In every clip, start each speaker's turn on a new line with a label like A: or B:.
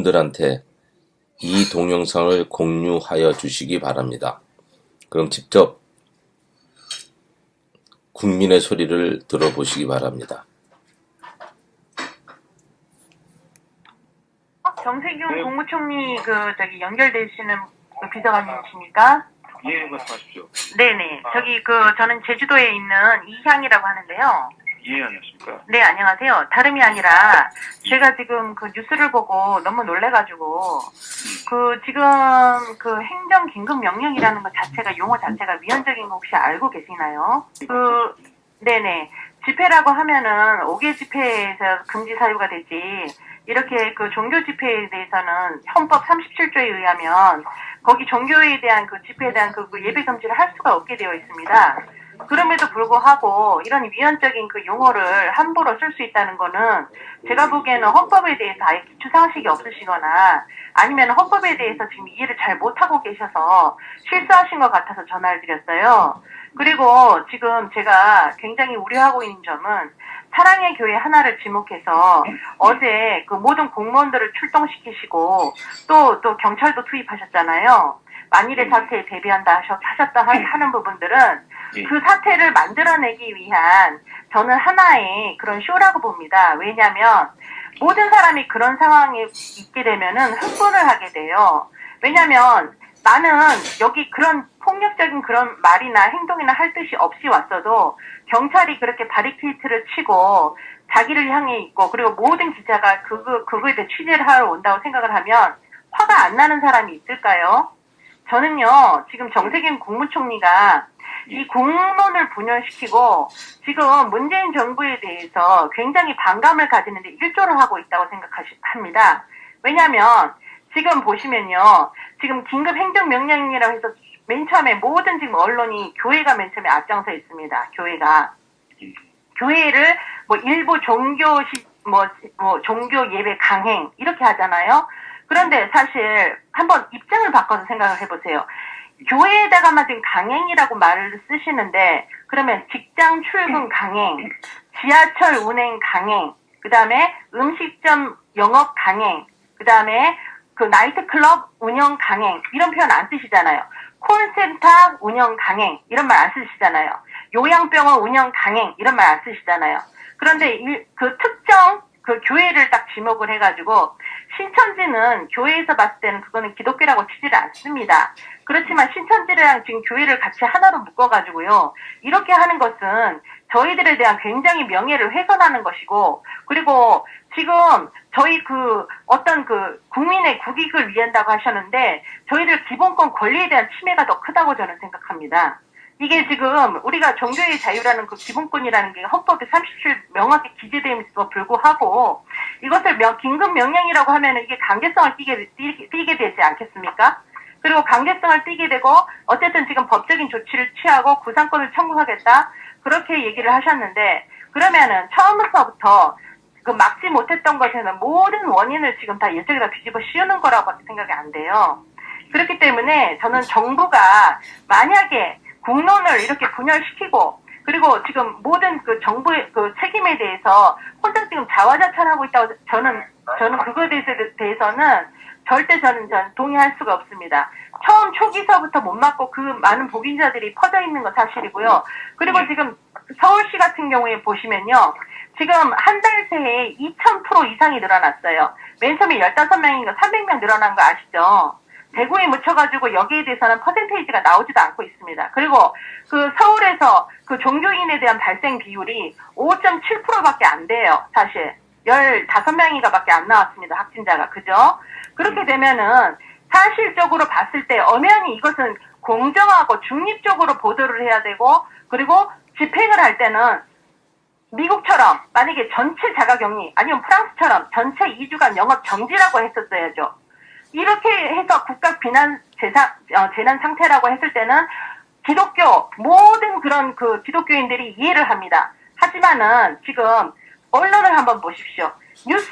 A: 분들한테 이 동영상을 공유하여 주시기 바랍니다. 그럼 직접 국민의 소리를 들어보시기 바랍니다.
B: 정세균 국무총리 연결되시는 비서관님이십니까?
C: 예, 말씀하십시오.
B: 네네. 저는 제주도에 있는 이향이라고 하는데요.
C: 예, 안녕하십니까.
B: 네, 안녕하세요. 다름이 아니라 제가 지금 그 뉴스를 보고 너무 놀래가지고 지금 행정 긴급 명령이라는 것 자체가 용어 자체가 위헌적인 거 혹시 알고 계시나요? 네네. 집회라고 하면은 5개 집회에서 금지 사유가 되지. 이렇게 종교 집회에 대해서는 헌법 37조에 의하면 거기 종교에 대한 집회에 대한 예배 금지를 할 수가 없게 되어 있습니다. 그럼에도 불구하고 이런 위헌적인 용어를 함부로 쓸 수 있다는 거는 제가 보기에는 헌법에 대해서 아예 기초 상식이 없으시거나 아니면 헌법에 대해서 지금 이해를 잘 못하고 계셔서 실수하신 것 같아서 전화를 드렸어요. 그리고 지금 제가 굉장히 우려하고 있는 점은 사랑의 교회 하나를 지목해서 어제 모든 공무원들을 출동시키시고 또 경찰도 투입하셨잖아요. 만일의 사태에 대비한다 하셨다 하는 부분들은 그 사태를 만들어내기 위한 저는 하나의 그런 쇼라고 봅니다. 왜냐하면 모든 사람이 그런 상황에 있게 되면은 흥분을 하게 돼요. 왜냐하면 나는 여기 그런 폭력적인 그런 말이나 행동이나 할 뜻이 없이 왔어도 경찰이 그렇게 바리케이트를 치고 자기를 향해 있고 그리고 모든 기자가 그거에 대해 취재를 하러 온다고 생각을 하면 화가 안 나는 사람이 있을까요? 저는요, 지금 정세균 국무총리가 이 공론을 분열시키고 지금 문재인 정부에 대해서 굉장히 반감을 가지는데 일조를 하고 있다고 생각합니다. 왜냐하면 지금 보시면요, 지금 긴급 행정명령이라고 해서 맨 처음에 모든 지금 언론이 교회가 맨 처음에 앞장서 있습니다. 교회를 일부 종교 예배 강행 이렇게 하잖아요. 그런데 사실 한번 입장을 바꿔서 생각을 해보세요. 교회에다가만 지금 강행이라고 말을 쓰시는데 그러면 직장 출근 강행, 지하철 운행 강행, 그 다음에 음식점 영업 강행, 그 다음에 나이트클럽 운영 강행 이런 표현 안 쓰시잖아요. 콜센터 운영 강행 이런 말 안 쓰시잖아요. 요양병원 운영 강행 이런 말 안 쓰시잖아요. 그런데 특정 교회를 딱 지목을 해가지고 신천지는 교회에서 봤을 때는 그거는 기독교라고 치지를 않습니다. 그렇지만 신천지랑 지금 교회를 같이 하나로 묶어가지고요. 이렇게 하는 것은 저희들에 대한 굉장히 명예를 훼손하는 것이고 그리고 지금 저희 국민의 국익을 위한다고 하셨는데 저희들 기본권 권리에 대한 침해가 더 크다고 저는 생각합니다. 이게 지금 우리가 종교의 자유라는 기본권이라는 게 헌법에 37 명확히 기재됨에도 불구하고 이것을 긴급 명령이라고 하면 이게 강제성을 띠게 되지 않겠습니까? 그리고 강제성을 띠게 되고 어쨌든 지금 법적인 조치를 취하고 구상권을 청구하겠다 그렇게 얘기를 하셨는데 그러면은 처음부터 막지 못했던 것에는 모든 원인을 지금 다 이쪽에다 뒤집어 씌우는 거라고밖에 생각이 안 돼요. 그렇기 때문에 저는 정부가 만약에 국론을 이렇게 분열시키고 그리고 지금 모든 정부의 책임에 대해서 혼자 지금 자화자찬하고 있다고 저는 그거에 대해서는 절대 저는 동의할 수가 없습니다. 처음 초기서부터 못 맞고 그 많은 복인자들이 퍼져 있는 건 사실이고요. 그리고 지금 서울시 같은 경우에 보시면요. 지금 한 달 새에 2000% 이상이 늘어났어요. 맨 처음에 15명인가 300명 늘어난 거 아시죠? 대구에 묻혀가지고 여기에 대해서는 퍼센테이지가 나오지도 않고 있습니다. 그리고 서울에서 종교인에 대한 발생 비율이 5.7%밖에 안 돼요. 사실 15명인가 밖에 안 나왔습니다. 확진자가. 그죠? 그렇게 되면은 사실적으로 봤을 때 엄연히 이것은 공정하고 중립적으로 보도를 해야 되고 그리고 집행을 할 때는 미국처럼 만약에 전체 자가격리 아니면 프랑스처럼 전체 2주간 영업 정지라고 했었어야죠. 이렇게 해서 국가 비난 재난 상태라고 했을 때는 모든 그런 기독교인들이 이해를 합니다. 하지만은 지금 언론을 한번 보십시오. 뉴스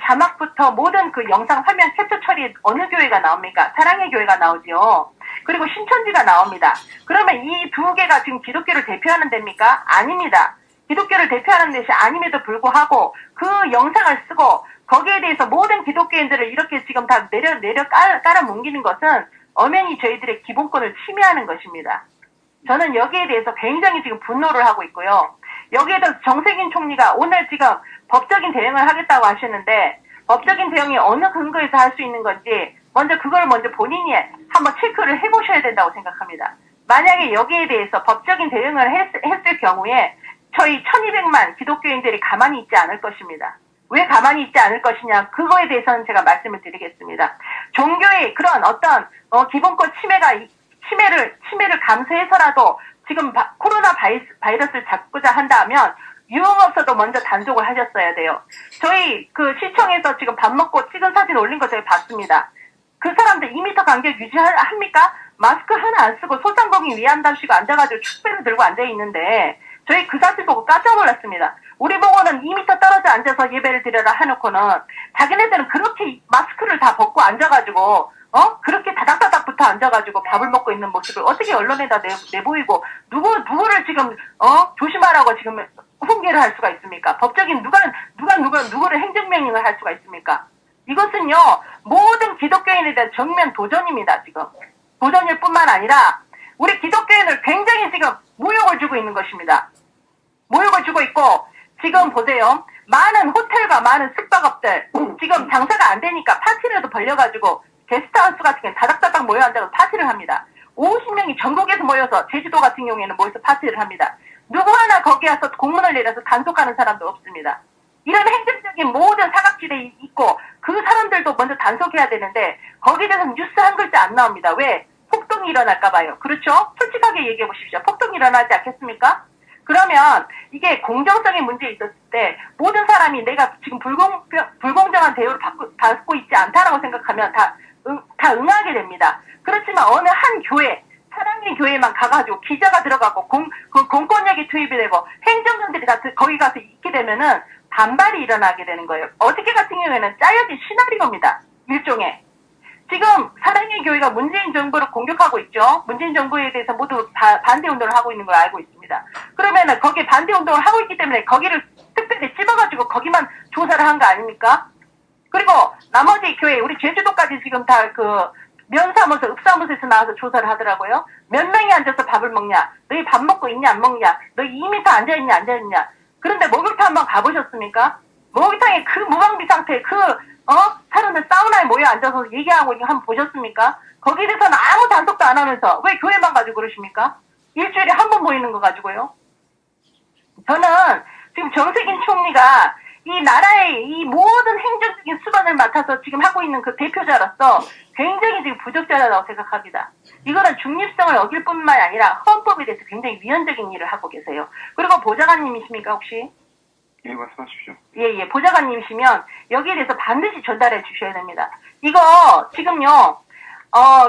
B: 자막부터 모든 영상 화면 캡처 처리에 어느 교회가 나옵니까? 사랑의 교회가 나오죠. 그리고 신천지가 나옵니다. 그러면 이 두 개가 지금 기독교를 대표하는 데입니까? 아닙니다. 기독교를 대표하는 것이 아님에도 불구하고 그 영상을 쓰고 거기에 대해서 모든 기독교인들을 이렇게 지금 다 깔아뭉기는 것은 엄연히 저희들의 기본권을 침해하는 것입니다. 저는 여기에 대해서 굉장히 지금 분노를 하고 있고요. 여기에 대해서 정세균 총리가 오늘 지금 법적인 대응을 하겠다고 하시는데 법적인 대응이 어느 근거에서 할 수 있는 건지 먼저 본인이 한번 체크를 해보셔야 된다고 생각합니다. 만약에 여기에 대해서 법적인 대응을 했을 경우에 저희 1200만 기독교인들이 가만히 있지 않을 것입니다. 왜 가만히 있지 않을 것이냐, 그거에 대해서는 제가 말씀을 드리겠습니다. 종교의 그런 어떤 기본권 침해를 감수해서라도 지금 코로나 바이러스를 잡고자 한다면 유흥업소도 먼저 단속을 하셨어야 돼요. 저희 그 시청에서 지금 밥 먹고 찍은 사진 올린 거 저희 봤습니다. 그 사람들 2m 간격 유지합니까? 마스크 하나 안 쓰고 소상공인 위안답시고 앉아가지고 축배를 들고 앉아있는데 저희 그 사실 보고 깜짝 놀랐습니다. 우리 보고는 2m 떨어져 앉아서 예배를 드려라 해놓고는 자기네들은 그렇게 마스크를 다 벗고 앉아가지고 그렇게 다닥다닥 붙어 앉아가지고 밥을 먹고 있는 모습을 어떻게 언론에다 내보이고 누구를 지금 조심하라고 지금 훈계를 할 수가 있습니까? 법적인 누구를 행정명령을 할 수가 있습니까? 이것은요 모든 기독교인에 대한 정면 도전입니다. 지금 도전일 뿐만 아니라 우리 기독교인을 굉장히 지금 모욕을 주고 있는 것입니다. 모욕을 주고 있고 지금 보세요. 많은 호텔과 많은 숙박업들 지금 장사가 안 되니까 파티라도 벌려가지고 게스트하우스 같은 경우는 다닥다닥 모여 앉아서 파티를 합니다. 50명이 전국에서 모여서 제주도 같은 경우에는 모여서 파티를 합니다. 누구 하나 거기 와서 공문을 내려서 단속하는 사람도 없습니다. 이런 행정적인 모든 사각지대에 있고 그 사람들도 먼저 단속해야 되는데 거기에 대해서는 뉴스 한 글자 안 나옵니다. 왜? 폭동이 일어날까 봐요. 그렇죠? 솔직하게 얘기해 보십시오. 폭동이 일어나지 않겠습니까? 그러면 이게 공정성의 문제에 있었을 때 모든 사람이 내가 지금 불공정한 대우를 받고 있지 않다라고 생각하면 다 응하게 됩니다. 그렇지만 어느 한 교회, 사랑의 교회만 가가지고 기자가 들어가고 공권력이 투입이 되고 행정관들이 다 거기 가서 있게 되면은 반발이 일어나게 되는 거예요. 어저께 같은 경우에는 짜여진 시나리오입니다. 일종의. 지금 사랑의 교회가 문재인 정부를 공격하고 있죠. 문재인 정부에 대해서 모두 반대 운동을 하고 있는 걸 알고 있습니다. 그러면은 거기에 반대 운동을 하고 있기 때문에 거기를 특별히 찝어가지고 거기만 조사를 한 거 아닙니까? 그리고 나머지 교회, 우리 제주도까지 지금 다 면사무소, 읍사무소에서 나와서 조사를 하더라고요. 몇 명이 앉아서 밥을 먹냐? 너희 밥 먹고 있냐, 안 먹냐? 너희 2m 앉아있냐, 앉아있냐? 그런데 목욕탕 한번 가보셨습니까? 목욕탕에 그 무방비 상태에 사람들 사우나에 모여 앉아서 얘기하고 있는 거 한번 보셨습니까? 거기에 대해서는 아무 단속도 안 하면서 왜 교회만 가지고 그러십니까? 일주일에 한 번 모이는 거 가지고요. 저는 지금 정세균 총리가 이 나라의 이 모든 행정적인 수반을 맡아서 지금 하고 있는 그 대표자로서 굉장히 지금 부적절하다고 생각합니다. 이거는 중립성을 어길 뿐만 아니라 헌법에 대해서 굉장히 위헌적인 일을 하고 계세요. 그리고 보좌관님이십니까 혹시?
C: 예, 말씀하십시오.
B: 예, 보좌관님이시면 여기에 대해서 반드시 전달해 주셔야 됩니다. 이거 지금요,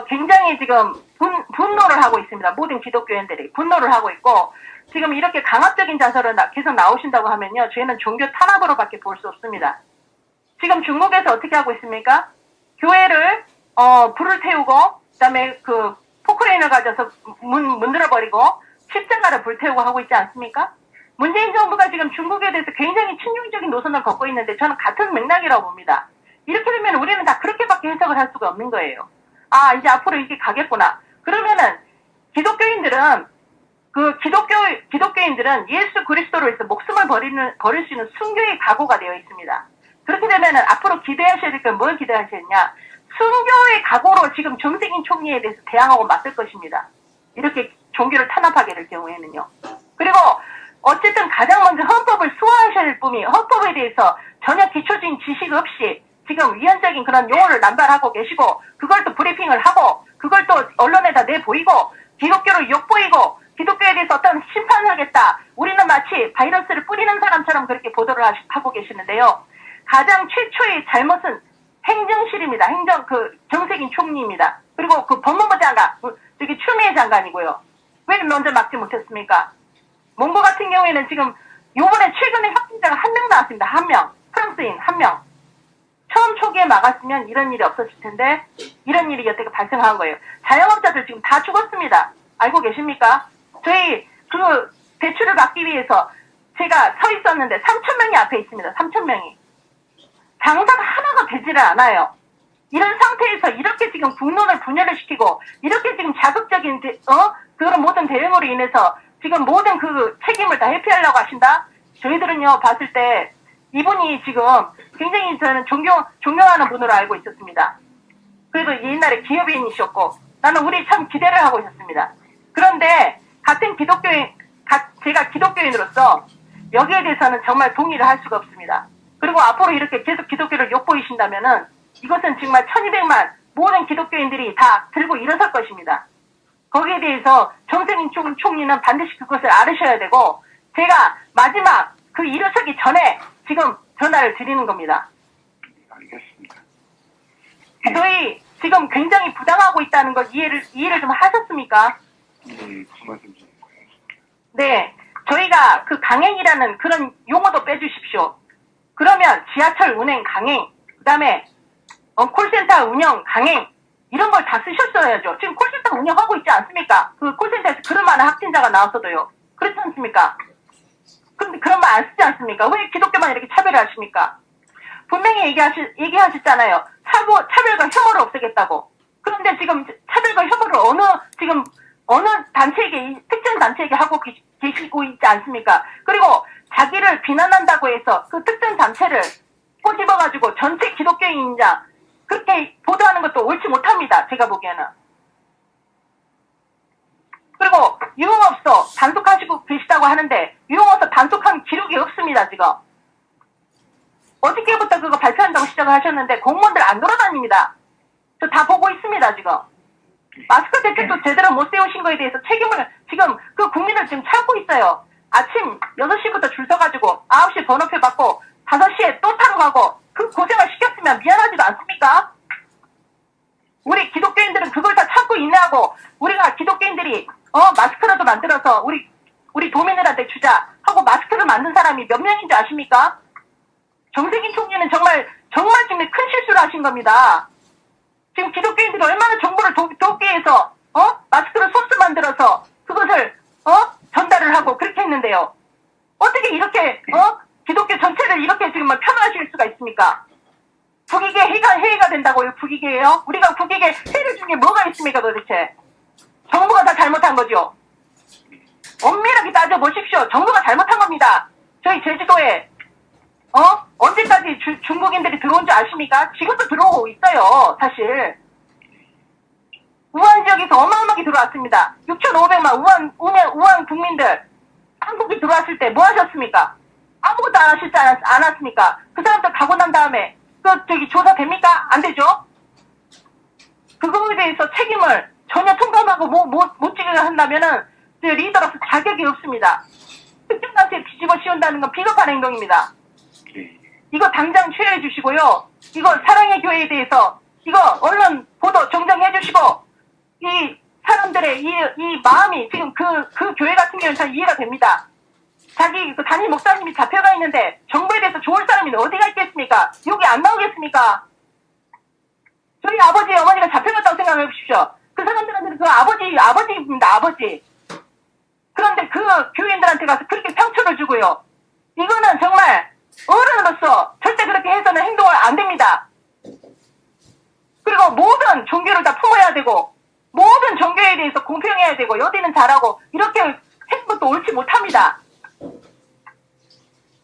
B: 굉장히 지금 분노를 하고 있습니다. 모든 기독교인들이 분노를 하고 있고, 지금 이렇게 강압적인 자세로 계속 나오신다고 하면요, 저희는 종교 탄압으로밖에 볼 수 없습니다. 지금 중국에서 어떻게 하고 있습니까? 교회를, 불을 태우고, 그 다음에 포크레인을 가져서 문들어버리고, 십자가를 불태우고 하고 있지 않습니까? 문재인 정부가 지금 중국에 대해서 굉장히 친중적인 노선을 걷고 있는데 저는 같은 맥락이라고 봅니다. 이렇게 되면 우리는 다 그렇게밖에 해석을 할 수가 없는 거예요. 아, 이제 앞으로 이렇게 가겠구나. 그러면은 기독교인들은 기독교인들은 예수 그리스도로 해서 목숨을 버릴 수 있는 순교의 각오가 되어 있습니다. 그렇게 되면은 앞으로 기대하셔야 될 건 뭘 기대하시느냐? 순교의 각오로 지금 정세균 총리에 대해서 대항하고 맞설 것입니다. 이렇게 종교를 탄압하게 될 경우에는요. 그리고 어쨌든 가장 먼저 헌법을 수호하셔야 할 뿐이 헌법에 대해서 전혀 기초적인 지식 없이 지금 위헌적인 그런 용어를 남발하고 계시고 그걸 또 브리핑을 하고 그걸 또 언론에다 내보이고 기독교를 욕보이고 기독교에 대해서 어떤 심판을 하겠다. 우리는 마치 바이러스를 뿌리는 사람처럼 그렇게 보도를 하고 계시는데요. 가장 최초의 잘못은 행정실입니다. 정세균 총리입니다. 그리고 법무부 장관, 저기 추미애 장관이고요. 왜 먼저 막지 못했습니까? 몽고 같은 경우에는 지금 요번에 최근에 확진자가 1명 나왔습니다. 1명. 프랑스인 1명. 처음 초기에 막았으면 이런 일이 없었을 텐데 이런 일이 여태가 발생한 거예요. 자영업자들 지금 다 죽었습니다. 알고 계십니까? 저희 대출을 받기 위해서 제가 서 있었는데 3,000명이 앞에 있습니다. 3,000명이. 장사가 하나가 되지를 않아요. 이런 상태에서 이렇게 지금 국론을 분열을 시키고 이렇게 지금 자극적인 그런 모든 대응으로 인해서 지금 모든 그 책임을 다 회피하려고 하신다? 저희들은요 봤을 때 이분이 지금 굉장히 저는 존경하는 분으로 알고 있었습니다. 그래도 옛날에 기업인이셨고 나는 우리 참 기대를 하고 있었습니다. 그런데 같은 제가 기독교인으로서 여기에 대해서는 정말 동의를 할 수가 없습니다. 그리고 앞으로 이렇게 계속 기독교를 욕보이신다면은 이것은 정말 1200만 모든 기독교인들이 다 들고 일어설 것입니다. 거기에 대해서 정세균 총리는 반드시 그것을 알으셔야 되고 제가 마지막 그 일어서기 전에 지금 전화를 드리는 겁니다.
C: 알겠습니다.
B: 저희 지금 굉장히 부당하고 있다는 걸 이해를 좀 하셨습니까?
C: 네, 그 말씀 좀.
B: 네. 저희가 그 강행이라는 그런 용어도 빼주십시오. 그러면 지하철 운행 강행, 그 다음에 콜센터 운영 강행, 이런 걸 다 쓰셨어야죠. 지금 콜센터 운영하고 있지 않습니까? 그 콜센터에서 그런 많은 확진자가 나왔어도요. 그렇지 않습니까? 근데 그런 말 안 쓰지 않습니까? 왜 기독교만 이렇게 차별을 하십니까? 분명히 얘기하셨잖아요. 차별과 혐오를 없애겠다고. 그런데 지금 차별과 혐오를 어느 단체에게, 특정 단체에게 하고 계시고 있지 않습니까? 그리고 자기를 비난한다고 해서 그 특정 단체를 꼬집어가지고 전체 기독교인이냐, 그렇게 보도하는 것도 옳지 못합니다. 제가 보기에는. 그리고 유흥업소 단속하시고 계시다고 하는데 유흥업소 단속한 기록이 없습니다. 지금. 어저께부터 그거 발표한다고 시작을 하셨는데 공무원들 안 돌아다닙니다. 저 다 보고 있습니다. 지금. 마스크 대책도 제대로 못 세우신 거에 대해서 책임을 지금 그 국민을 지금 찾고 있어요. 아침 6시부터 줄 서가지고 9시 번호표 받고 5시에 또 타러 가고 그 고생을 시켰으면 미안하지도 않습니까? 우리 기독교인들은 그걸 다 참고 인내하고 우리가 기독교인들이 마스크라도 만들어서 우리 도민들한테 주자 하고 마스크를 만든 사람이 몇 명인지 아십니까? 정세균 총리는 정말 지금 큰 실수를 하신 겁니다. 지금 기독교인들이 얼마나 정보를 돕기 위해서 마스크를 소스 만들어서 그것을 전달을 하고 그렇게 했는데요. 어떻게 이렇게 기독교 전체를 이렇게 지금 편하실 수가 있습니까? 북이계 해가 된다고요? 북이계예요? 우리가 북이계 해를 준 게 뭐가 있습니까 도대체? 정부가 다 잘못한 거죠. 엄밀하게 따져보십시오. 정부가 잘못한 겁니다. 저희 제주도에 언제까지 중국인들이 들어온 줄 아십니까? 지금도 들어오고 있어요. 사실 우한 지역에서 어마어마하게 들어왔습니다. 6,500만 우한 국민들 한국에 들어왔을 때 뭐 하셨습니까? 아무것도 안 하시지 않았습니까? 그 사람들 가고 난 다음에 조사됩니까? 안 되죠? 그거에 대해서 책임을 전혀 통감하고 못 지게 한다면은 리더로서 자격이 없습니다. 특정단체에 뒤집어 씌운다는 건 비겁한 행동입니다. 이거 당장 취하해 주시고요. 이거 사랑의 교회에 대해서 이거 언론 보도 정정해 주시고 이 사람들의 이 마음이 지금 그 교회 같은 경우는 잘 이해가 됩니다. 자기 그 담임 목사님이 잡혀가 있는데 정부에 대해서 좋을 사람이 어디가 있겠습니까? 여기 안 나오겠습니까? 저희 아버지 어머니가 잡혀갔다고 생각해 보십시오. 그 사람들한테는 그 아버지입니다. 아버지. 그런데 그 교인들한테 가서 그렇게 상처를 주고요. 이거는 정말 어른으로서 절대 그렇게 해서는 행동을 안 됩니다. 그리고 모든 종교를 다 품어야 되고 모든 종교에 대해서 공평해야 되고 여디는 잘하고 이렇게 하는 것도 옳지 못합니다.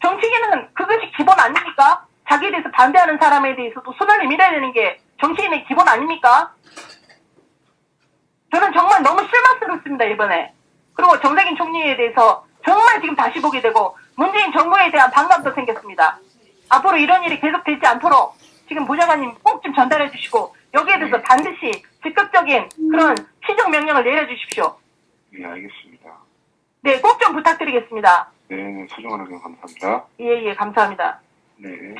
B: 정치인은 그것이 기본 아닙니까? 자기에 대해서 반대하는 사람에 대해서도 손을 내밀어야 되는 게 정치인의 기본 아닙니까? 저는 정말 너무 실망스럽습니다. 이번에. 그리고 정세균 총리에 대해서 정말 지금 다시 보게 되고 문재인 정부에 대한 반감도 생겼습니다. 앞으로 이런 일이 계속되지 않도록 지금 보좌관님 꼭 좀 전달해 주시고 여기에 대해서 반드시 적극적인 그런 시정 명령을 내려주십시오.
C: 네, 알겠습니다.
B: 네, 꼭 좀 부탁드리겠습니다.
C: 네, 소중한 의견 감사합니다.
B: 예, 감사합니다.
C: 네.